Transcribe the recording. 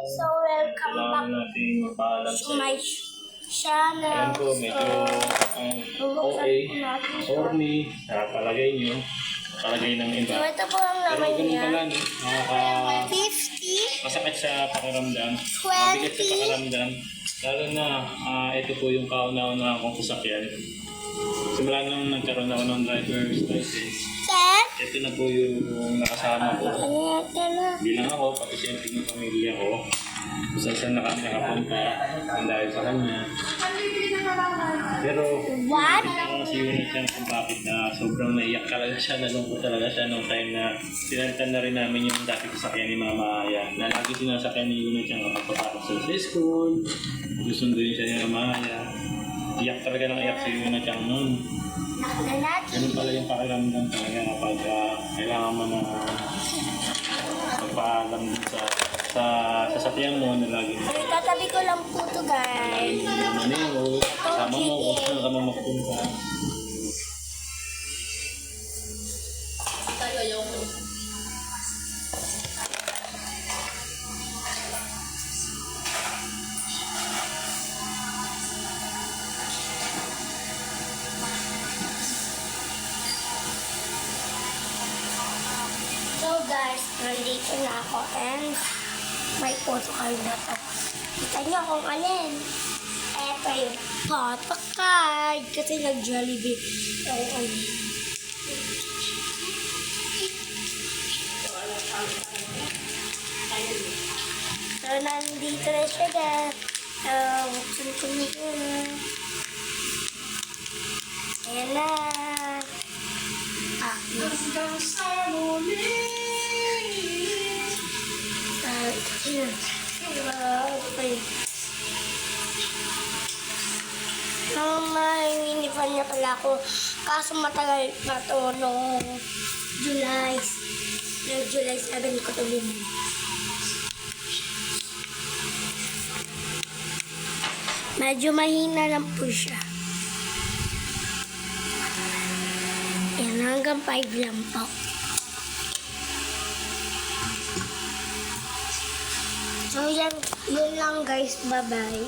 So, welcome Kailangan back natin magpaalam to sa my channel. Ayan po, medyo OA, corny, palagay nyo, palagay ng iba. So, ito po ang Pero laman ganun niya. pala, no? 50, Masakit sa pakiramdam, mabigat sa 20, pakiramdam. Lalo na, ito po yung kauna-una akong sasakyan. Simula nung nagkaroon ako ng driver's license, 10. ito na po yung nakasama ko. Ayan na. Bilang ako, pati siyempre yung pamilya ko. Kung saan na kami nakapunta, dahil sa kanya. Pero, What? ako kasi yun siya kung bakit sobrang naiyak talaga siya, nalungkot talaga siya nung time na sinalitan na rin namin yung dati sasakyan ni Mama Aya. Na lagi sinasakyan ni Yuna siya kapag papasok sa school, gusunduin siya ni Mama Aya. Iyak talaga ng iyak si Yuna siya noon. Ganun pala yung pakiramdam talaga kapag kailangan mo na magpaalam din sa sasakyan mo na lagi mo. Tatabi ko lang po ito, guys. Maneo, kasama mo kung saan ka magpunta. So, guys, nandito na ako and may photo card na to. Kita niyo kung alin. Eto yung photo card. Kasi nag-Jollibee. So, nandito na siya, guys. Buksan ko na. Ayan na. Hinifan niya pala ako. Kaso matagal pa to noong July. July 7 ko to bumili. Medyo mahina lang po siya. Yan, hanggang 5 lang po. So, yun lang guys. Bye-bye.